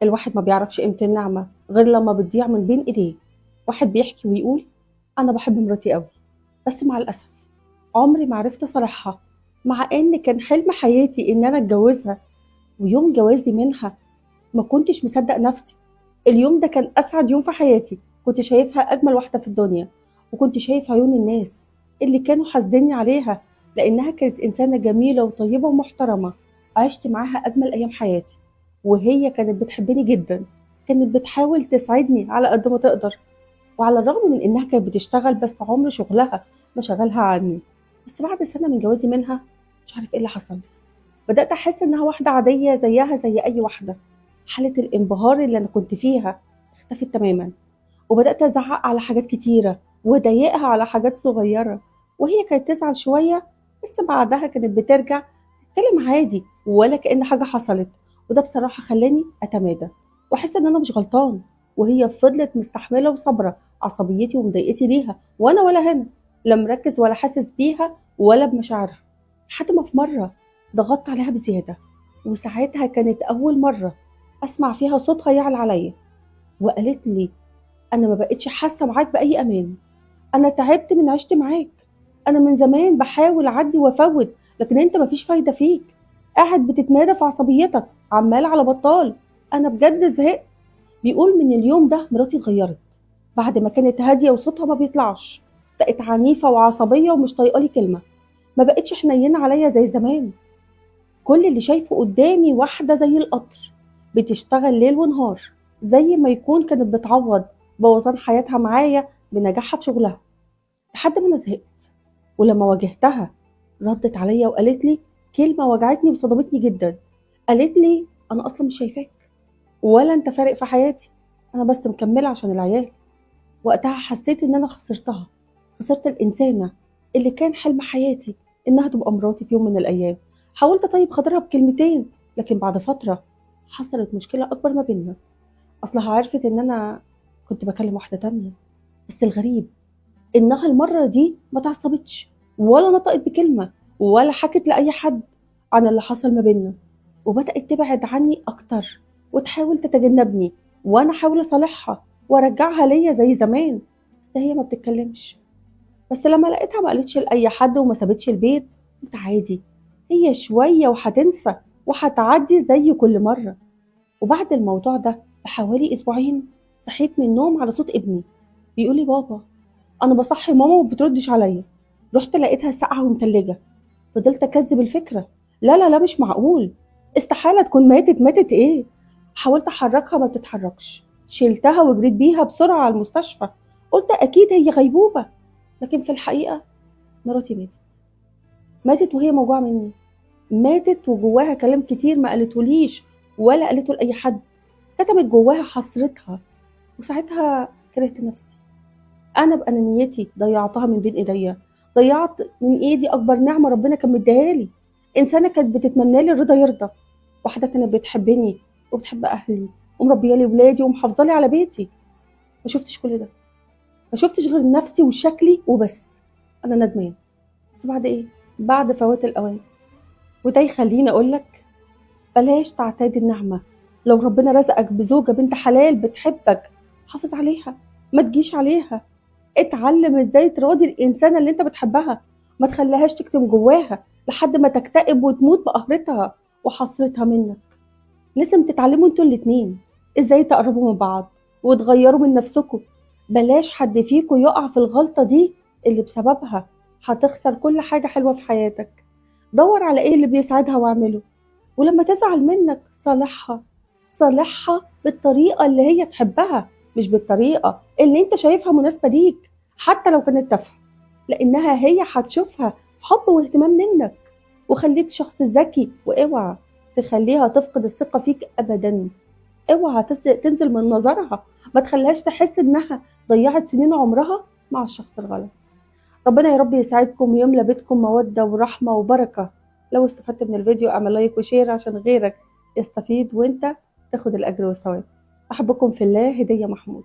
الواحد ما بيعرفش قيمة النعمة غير لما بتضيع من بين ايديه. واحد بيحكي ويقول: انا بحب مراتي قوي، بس مع الاسف عمري ما عرفت اصالحها، مع ان كان حلم حياتي ان انا اتجوزها. ويوم جوازي منها ما كنتش مصدق نفسي. اليوم ده كان اسعد يوم في حياتي. كنت شايفها اجمل واحدة في الدنيا، وكنت شايف عيون الناس اللي كانوا حاسديني عليها، لانها كانت انسانة جميلة وطيبة ومحترمة. عشت معاها اجمل ايام حياتي، وهي كانت بتحبني جدا. كانت بتحاول تساعدني على قد ما تقدر، وعلى الرغم من انها كانت بتشتغل بس عمر شغلها ما شغلها عني. بس بعد سنة من جوازي منها مش عارف ايه اللي حصل. بدأت أحس إنها واحدة عادية زيها زي أي واحدة. حالة الانبهار اللي أنا كنت فيها اختفت تماما، وبدأت أزعق على حاجات كتيرة وأضايقها على حاجات صغيرة، وهي كانت تزعل شوية بس بعدها كانت بترجع تتكلم عادي ولا كأن حاجة حصلت. وده بصراحة خلاني أتمادى وأحس إن أنا مش غلطان، وهي فضلت مستحملة وصابرة عصبيتي ومضايقتي ليها، وأنا ولا هنا، لا مركز ولا حاسس بيها ولا بمشاعرها. لحد ما في مرة ضغطت عليها بزيادة، وساعتها كانت أول مرة أسمع فيها صوتها يعلى عليا، وقالت لي: أنا ما بقتش حاسة معاك بأي أمان. أنا تعبت من عشت معاك. أنا من زمان بحاول أعدي وأفوت، لكن أنت مفيش فايدة فيك. قاعد بتتمادى في عصبيتك عمال على بطال. أنا بجد زهقت. بيقول من اليوم ده مراتي اتغيرت. بعد ما كانت هادية وصوتها ما بيطلعش، بقت عنيفة وعصبية ومش طايقالي كلمة. ما بقتش حنينة عليا زي زمان. كل اللي شايفه قدامي واحدة زي القطر بتشتغل ليل ونهار، زي ما يكون كانت بتعوض بوظان حياتها معايا بنجاحها في شغلها. لحد ما انا زهقت، ولما واجهتها ردت عليا وقالت لي كلمة وجعتني وصدمتني جدا. قالت لي: انا اصلا مش شايفاك ولا انت فارق في حياتي، انا بس مكملة عشان العيال. وقتها حسيت ان انا خسرتها، خسرت الانسانة اللي كان حلم حياتي انها تبقى مراتي في يوم من الايام. حاولت اطيب خاطرها بكلمتين، لكن بعد فترة حصلت مشكلة اكبر ما بيننا. اصلها عرفت ان انا كنت بكلم واحدة تانية. بس الغريب انها المرة دي ما تعصبتش ولا نطقت بكلمة ولا حكت لأي حد عن اللي حصل ما بيننا، وبدأت تبعد عني اكتر وتحاول تتجنبني، وانا احاول اصالحها وارجعها ليا زي زمان. بس هي ما بتتكلمش. بس لما لقيتها ما قالتش لأي حد وما سابتش البيت، قلت عادي، هي شوية وهتنسى وهتعدي زي كل مرة. وبعد الموضوع ده بحوالي أسبوعين صحيت من النوم على صوت ابني بيقول لي: بابا، أنا بصحي ماما وما بتردش عليا. رحت لقيتها ساقعة ومتلجة. فضلت أكذب الفكرة: لا لا لا، مش معقول، استحالة تكون ماتت. ماتت إيه؟ حاولت أحركها ما بتتحركش. شيلتها وجريت بيها بسرعة على المستشفى. قلت أكيد هي غيبوبة، لكن في الحقيقة مراتي ماتت. ماتت وهي موجوعة مني. ماتت وجواها كلام كتير ما قالتهوليش ولا قالته لأي حد. كتمت جواها حسرتها، وساعتها كرهت نفسي. أنا بأنانيتي ضيعتها من بين إيديا. ضيعت من إيدي أكبر نعمة ربنا كان مديها لي. إنسانة كانت بتتمنى لي الرضا يرضى، واحدة كانت بتحبني وبتحب أهلي ومربية لي ولادي ومحافظة لي على بيتي. ما شفتش كل ده، ما شفتش غير نفسي وشكلي وبس. أنا ندمان، بس بعد إيه؟ بعد فوات الأوان. وده يخليني أقولك: بلاش تعتادي النعمة. لو ربنا رزقك بزوجة بنت حلال بتحبك، حافظ عليها، ما تجيش عليها. اتعلم ازاي تراضي الإنسانة اللي انت بتحبها. ما تخليهاش تكتم جواها لحد ما تكتئب وتموت بقهرتها وحسرتها منك. لازم تتعلموا انتوا الاتنين ازاي تقربوا من بعض وتغيروا من نفسكم. بلاش حد فيكم يقع في الغلطة دي اللي بسببها هتخسر كل حاجة حلوة في حياتك. دور على ايه اللي بيسعدها واعمله، ولما تزعل منك صالحها. صالحها بالطريقة اللي هي تحبها، مش بالطريقة اللي انت شايفها مناسبة ليك، حتى لو كانت تافهة، لانها هي هتشوفها حب واهتمام منك. وخليك شخص ذكي، واوعى تخليها تفقد الثقة فيك ابدا. اوعى تنزل من نظرها. ما تخليهاش تحس انها ضيعت سنين عمرها مع الشخص الغلط. ربنا يا رب يسعدكم ويملى بيتكم مودة ورحمة وبركة. لو استفدت من الفيديو اعمل لايك وشير عشان غيرك يستفيد وانت تاخد الأجر والثواب. أحبكم في الله، هدية محمود.